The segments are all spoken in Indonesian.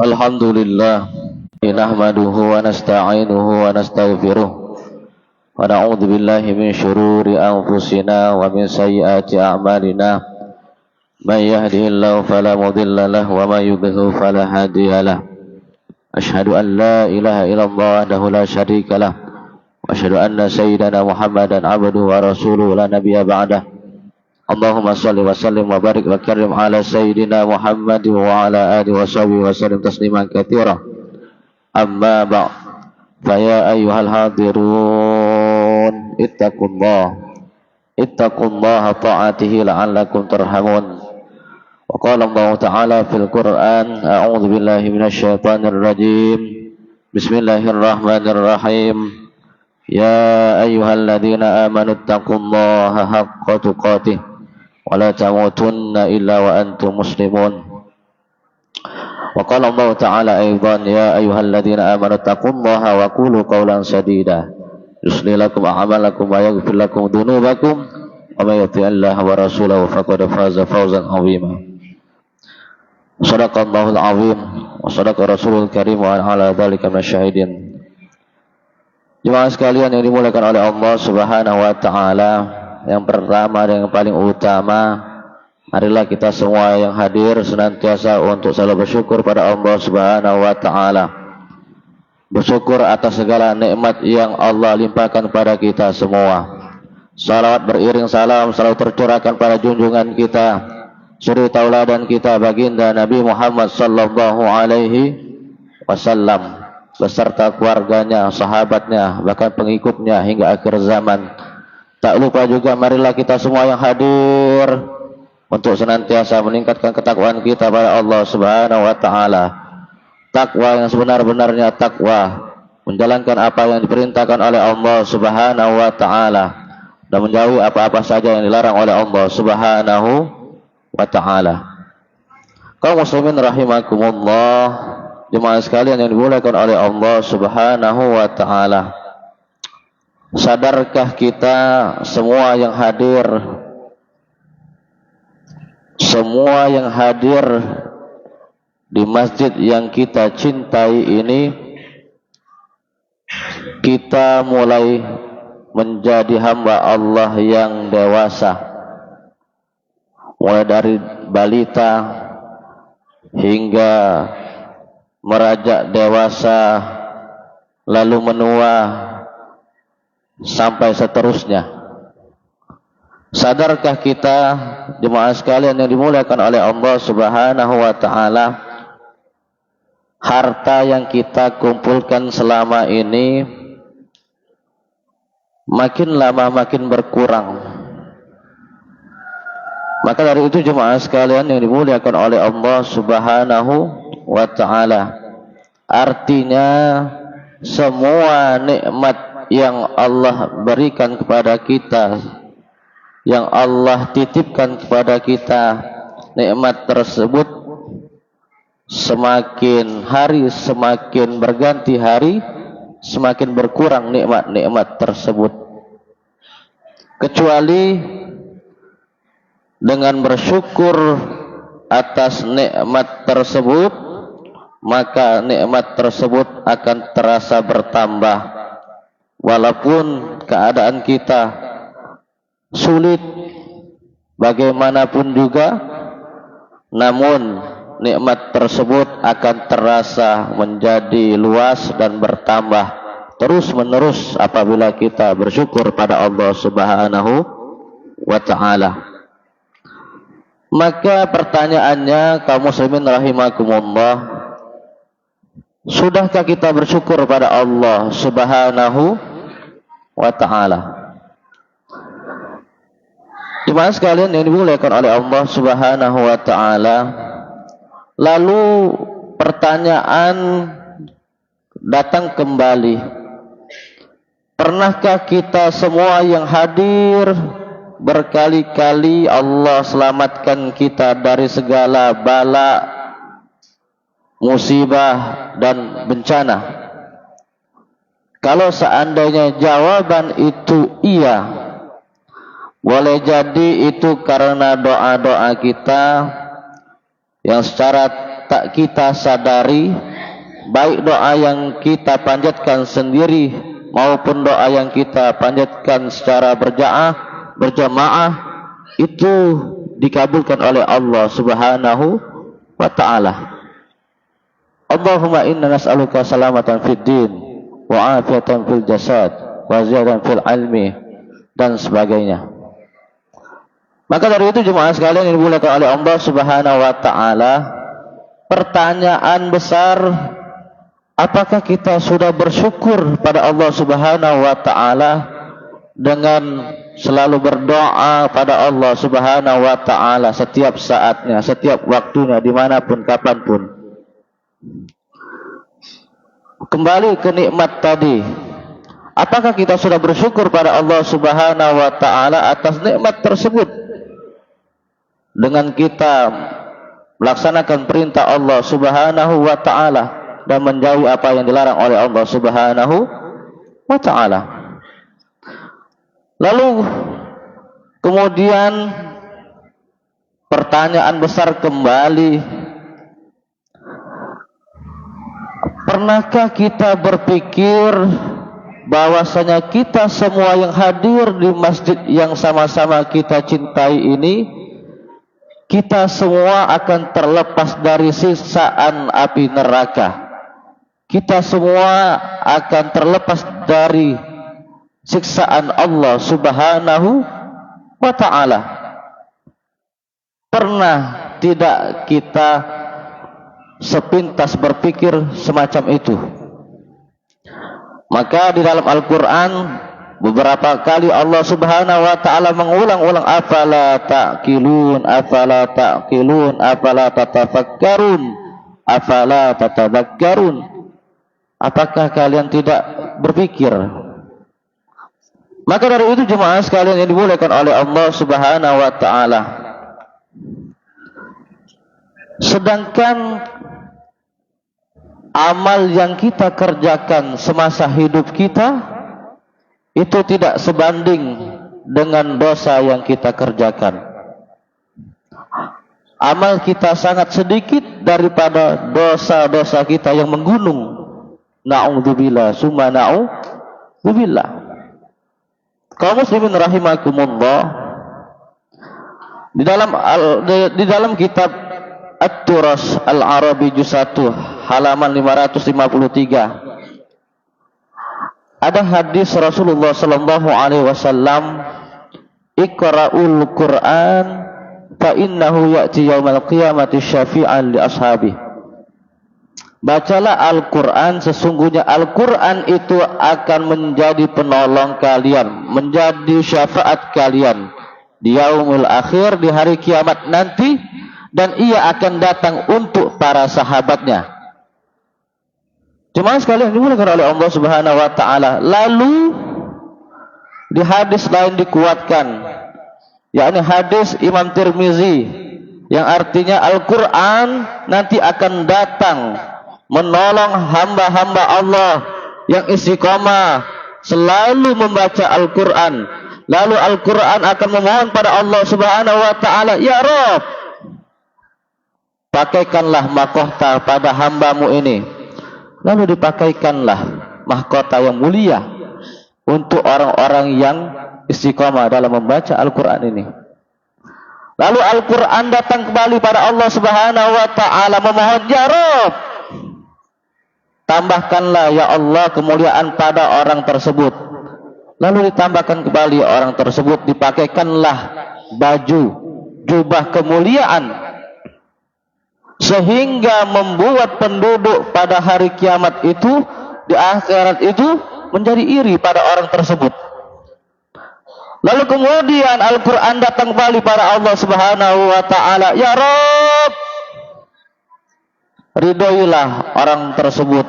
Alhamdulillah nahmaduhu wa nasta'inuhu wa nastaghfiruh wa na'udzu billahi min syururi anfusina wa min sayyiati a'malina may yahdihillahu fala mudilla lahu wa may yudlil fala hadiya lahu asyhadu an la ilaha illallah wahdahu la syarika lah wa asyhadu anna sayyidana Muhammadan abduhu wa rasuluhu la nabiyya ba'dah. Allahumma salli wa sallim wa barik wa karim ala sayyidina Muhammad wa ala alihi wa sahbihi wa sallim tasliman katsira. Amma ba'd. Fa ya ayyuhal hadirun ittaqullaha ta'atihi la'allakum turhamun. Wa qala Allah ta'ala fil Qur'an a'udzu billahi minasy syaithanir rajim. Bismillahirrahmanirrahim. Ya ayyuhalladzina amanu ittaqullaha haqqa tuqatih wa la tamutunna illa wa antum muslimun. Wa qala Allah ta'ala aidan ya ayyuhalladzina amanu taqullaha wa qulu qawlan sadida yuslih lakum a'malakum wa yaghfir lakum dhunubakum wa may yuti'illaha wa rasulahu faqad faza fawzan 'azima. Shadaqallahul 'azim wa shadaqa rasulul karim wa ala dzalika masyahidin. Jemaah sekalian yang dimuliakan oleh Allah Subhanahu wa taala, yang pertama dan yang paling utama, marilah kita semua yang hadir senantiasa untuk selalu bersyukur pada Allah Subhanahu wa taala. Bersyukur atas segala nikmat yang Allah limpahkan kepada kita semua. Salawat beriring salam selalu tercurahkan pada junjungan kita, suri tauladan kita, baginda Nabi Muhammad sallallahu alaihi wasallam beserta keluarganya, sahabatnya, bahkan pengikutnya hingga akhir zaman. Tak lupa juga marilah kita semua yang hadir untuk senantiasa meningkatkan ketakwaan kita pada Allah Subhanahu wa taala. Takwa yang sebenar-benarnya takwa, menjalankan apa yang diperintahkan oleh Allah Subhanahu wa taala dan menjauhi apa-apa saja yang dilarang oleh Allah Subhanahu wa taala. Kaum muslimin rahimakumullah, jemaah sekalian yang dimuliakan oleh Allah Subhanahu wa taala. Sadarkah kita semua yang hadir di masjid yang kita cintai ini, kita mulai menjadi hamba Allah yang dewasa, mulai dari balita hingga merajak dewasa, lalu menua, sampai seterusnya. Sadarkah kita jemaah sekalian yang dimuliakan oleh Allah Subhanahu wa taala, harta yang kita kumpulkan selama ini makin lama makin berkurang. Maka dari itu jemaah sekalian yang dimuliakan oleh Allah Subhanahu wa ta'ala, artinya semua nikmat yang Allah berikan kepada kita, yang Allah titipkan kepada kita, nikmat tersebut semakin hari semakin berganti hari, semakin berkurang nikmat-nikmat tersebut. Kecuali dengan bersyukur atas nikmat tersebut, maka nikmat tersebut akan terasa bertambah. Walaupun keadaan kita sulit bagaimanapun juga, namun nikmat tersebut akan terasa menjadi luas dan bertambah terus menerus apabila kita bersyukur pada Allah Subhanahu wa ta'ala. Maka pertanyaannya, kaum muslimin rahimakumullah, sudahkah kita bersyukur pada Allah Subhanahu wa ta'ala? Jemaah sekalian yang dimuliakan oleh Allah Subhanahu wa ta'ala, lalu pertanyaan datang kembali, pernahkah kita semua yang hadir berkali-kali Allah selamatkan kita dari segala bala, musibah dan bencana? Kalau seandainya jawaban itu iya, boleh jadi itu karena doa-doa kita yang secara tak kita sadari, baik doa yang kita panjatkan sendiri maupun doa yang kita panjatkan secara berjamaah itu dikabulkan oleh Allah Subhanahu wa taala. Allahumma inna nas'aluka salamatan fid din wa afiatan fil jasad wa ziyadatan fil ilmi dan sebagainya. Maka dari itu jemaah sekalian yang dimuliakan oleh Allah Subhanahu wa taala, pertanyaan besar, apakah kita sudah bersyukur pada Allah Subhanahu wa taala dengan selalu berdoa pada Allah Subhanahu wa taala setiap saatnya, setiap waktunya, dimanapun, kapanpun. Kembali ke nikmat tadi, apakah kita sudah bersyukur pada Allah Subhanahu wa taala atas nikmat tersebut dengan kita melaksanakan perintah Allah Subhanahu wa taala dan menjauhi apa yang dilarang oleh Allah Subhanahu wa taala. Lalu kemudian pertanyaan besar kembali, pernahkah kita berpikir bahwasanya kita semua yang hadir di masjid yang sama-sama kita cintai ini, kita semua akan terlepas dari siksaan api neraka. Kita semua akan terlepas dari siksaan Allah Subhanahu wa ta'ala. Pernah tidak kita sepintas berpikir semacam itu? Maka di dalam Al-Quran beberapa kali Allah Subhanahu wa ta'ala mengulang-ulang, afala ta'qilun, afala ta'qilun, afala tatafakkarun, afala tatadakkarun. Apakah kalian tidak berpikir? Maka dari itu jemaah sekalian yang dimuliakan oleh Allah Subhanahu wa ta'ala, sedangkan amal yang kita kerjakan semasa hidup kita itu tidak sebanding dengan dosa yang kita kerjakan. Amal kita sangat sedikit daripada dosa-dosa kita yang menggunung. Na'udzubillah, summa na'udzubillah. Kaum muslimin rahimakumullah, di dalam kitab At-Turas Al-Arabi Juz 1 halaman 553 ada hadis Rasulullah sallallahu alaihi wasallam, Iqra'ul Qur'an fa innahu ya'ti yaumal qiyamati syafi'an li ashabi. Bacalah Al-Quran, sesungguhnya Al-Quran itu akan menjadi penolong kalian, menjadi syafaat kalian di yaumul akhir, di hari kiamat nanti, dan ia akan datang untuk para sahabatnya. Jemaah sekalian dimuliakan oleh Allah Subhanahu wa taala. Lalu di hadis lain dikuatkan, yakni hadis Imam Tirmizi, yang artinya Al-Quran nanti akan datang menolong hamba-hamba Allah yang istiqamah selalu membaca Al-Quran. Lalu Al-Quran akan memohon pada Allah Subhanahu wa ta'ala, ya Rabb, pakaikanlah mahkota pada hambamu ini. Lalu dipakaikanlah mahkota yang mulia untuk orang-orang yang istiqamah dalam membaca Al-Quran ini. Lalu Al-Quran datang kembali pada Allah Subhanahu wa ta'ala memohon, ya Rabb, tambahkanlah ya Allah kemuliaan pada orang tersebut. Lalu ditambahkan kembali orang tersebut, dipakaikanlah baju, jubah kemuliaan, sehingga membuat penduduk pada hari kiamat itu, di akhirat itu, menjadi iri pada orang tersebut. Lalu kemudian Al-Quran datang kembali pada Allah Subhanahu wa ta'ala, ya Rabb, ridhoilah orang tersebut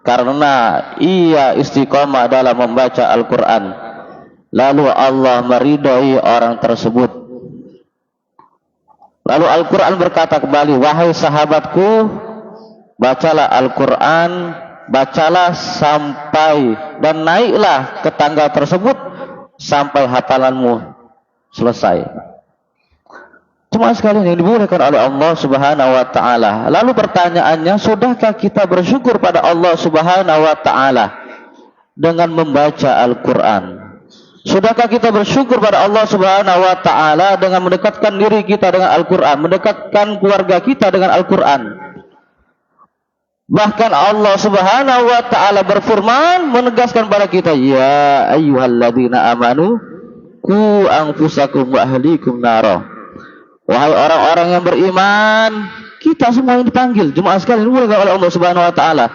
karena ia istiqamah dalam membaca Al-Quran. Lalu Allah meridhoi orang tersebut. Lalu Al-Quran berkata kembali, wahai sahabatku, bacalah Al-Quran, bacalah sampai dan naiklah ke tangga tersebut sampai hafalanmu selesai. Jemaah sekalian yang dimuliakan oleh Allah Subhanahu wa taala. Lalu pertanyaannya, sudahkah kita bersyukur pada Allah Subhanahu wa taala dengan membaca Al-Qur'an? Sudahkah kita bersyukur pada Allah Subhanahu wa taala dengan mendekatkan diri kita dengan Al-Qur'an, mendekatkan keluarga kita dengan Al-Qur'an? Bahkan Allah Subhanahu wa taala berfirman menegaskan pada kita, ya ayyuhalladzina amanu qu anfusakum wa ahlikum nara. Wahai orang-orang yang beriman, kita semua yang dipanggil, jemaah sekalian dimuliakan oleh Allah Subhanahu wa taala.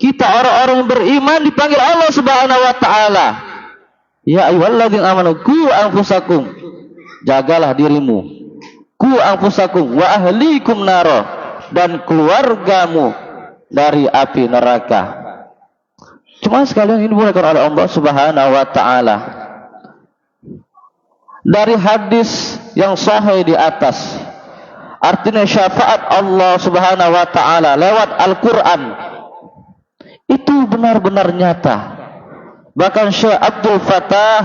Kita orang-orang yang beriman dipanggil Allah Subhanahu wa taala. Ya ayyuhalladzina amanu qu anfusakum, jagalah dirimu. Qu anfusakum wa ahlikum nara, dan keluargamu dari api neraka. Jemaah sekalian ini dimuliakan oleh Allah Subhanahu wa taala. Dari hadis yang sahih di atas, artinya syafaat Allah Subhanahu wa taala lewat Al-Qur'an itu benar-benar nyata. Bahkan Syekh Abdul Fattah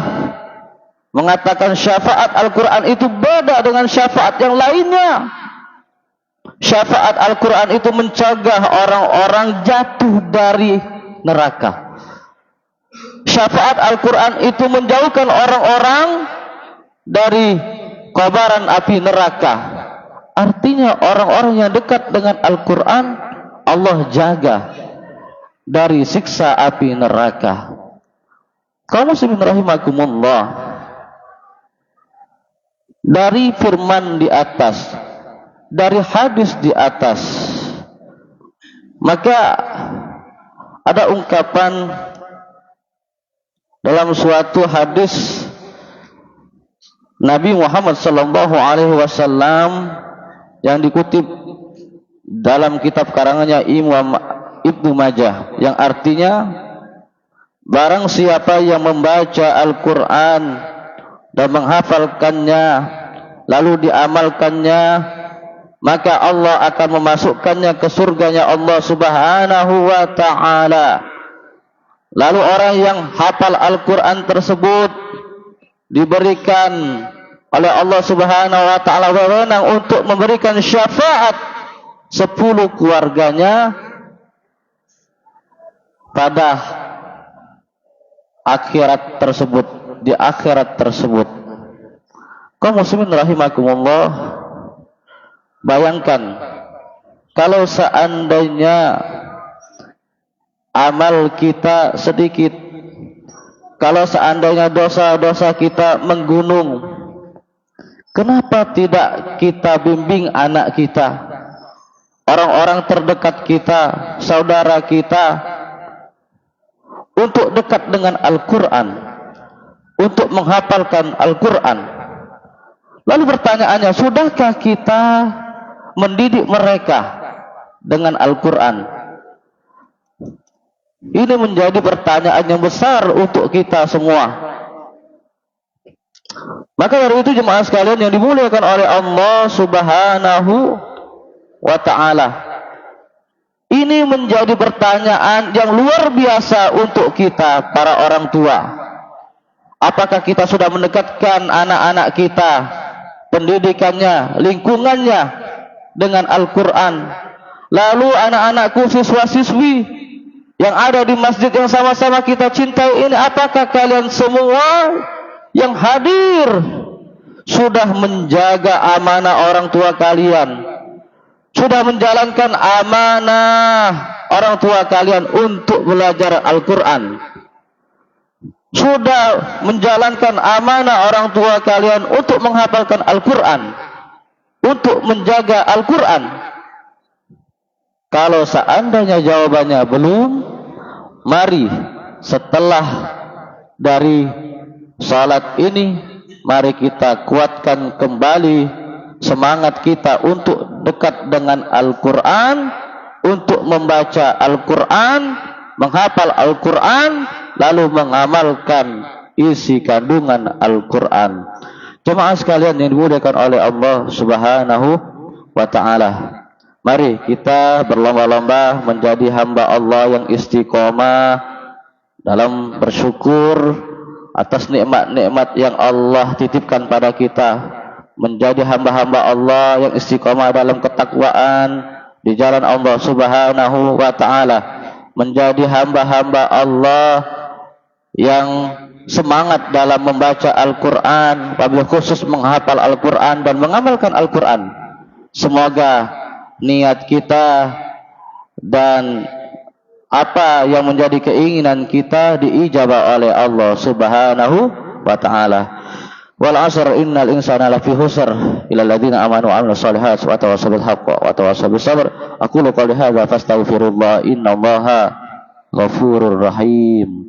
mengatakan syafaat Al-Qur'an itu beda dengan syafaat yang lainnya. Syafaat Al-Qur'an itu mencegah orang-orang jatuh dari neraka. Syafaat Al-Qur'an itu menjauhkan orang-orang dari kobaran api neraka. Artinya orang-orang yang dekat dengan Al-Qur'an Allah jaga dari siksa api neraka. Kaum muslimin rahimakumullah, dari firman di atas, dari hadis di atas, maka ada ungkapan dalam suatu hadis Nabi Muhammad sallallahu alaihi wasallam yang dikutip dalam kitab karangannya Imam Ibnu Majah, yang artinya, barang siapa yang membaca Al-Qur'an dan menghafalkannya lalu diamalkannya, maka Allah akan memasukkannya ke surganya Allah Subhanahu wa taala. Lalu orang yang hafal Al-Qur'an tersebut diberikan oleh Allah Subhanahu wa taala wewenang untuk memberikan syafaat 10 keluarganya pada akhirat tersebut, di akhirat tersebut. Kaum muslimin rahimakumullah, bayangkan kalau seandainya amal kita sedikit, kalau seandainya dosa-dosa kita menggunung, kenapa tidak kita bimbing anak kita, orang-orang terdekat kita, saudara kita, untuk dekat dengan Al-Qur'an, untuk menghafalkan Al-Qur'an? Lalu pertanyaannya, sudahkah kita mendidik mereka dengan Al-Qur'an? Ini menjadi pertanyaan yang besar untuk kita semua. Maka dari itu jemaah sekalian yang dimuliakan oleh Allah Subhanahu wa taala, ini menjadi pertanyaan yang luar biasa untuk kita para orang tua. Apakah kita sudah mendekatkan anak-anak kita, pendidikannya, lingkungannya dengan Al-Qur'an? Lalu anak-anakku, siswa-siswi yang ada di masjid yang sama-sama kita cintai ini, apakah kalian semua yang hadir sudah menjaga amanah orang tua kalian, sudah menjalankan amanah orang tua kalian untuk belajar Al-Qur'an, sudah menjalankan amanah orang tua kalian untuk menghafalkan Al-Qur'an, untuk menjaga Al-Qur'an? Kalau seandainya jawabannya belum, mari setelah dari salat ini, mari kita kuatkan kembali semangat kita untuk dekat dengan Al-Qur'an, untuk membaca Al-Qur'an, menghafal Al-Qur'an, lalu mengamalkan isi kandungan Al-Qur'an. Jemaah sekalian yang dimuliakan oleh Allah Subhanahu wa taala, mari kita berlomba-lomba menjadi hamba Allah yang istiqomah dalam bersyukur atas nikmat-nikmat yang Allah titipkan pada kita, menjadi hamba-hamba Allah yang istiqomah dalam ketakwaan di jalan Allah Subhanahu wa taala, menjadi hamba-hamba Allah yang semangat dalam membaca Al-Qur'an, wabil khusus menghafal Al-Qur'an dan mengamalkan Al-Qur'an. Semoga niat kita dan apa yang menjadi keinginan kita diijabah oleh Allah Subhanahu wa taala. Wal 'asr innal insana lafi khusr illa alladziina aamanu wa 'amilus shalihaati wa tawassaw bil haqqi wa tawassaw bis sabr. Aqulu qouli hadza fastaghfirullah innallaha ghafurur rahim.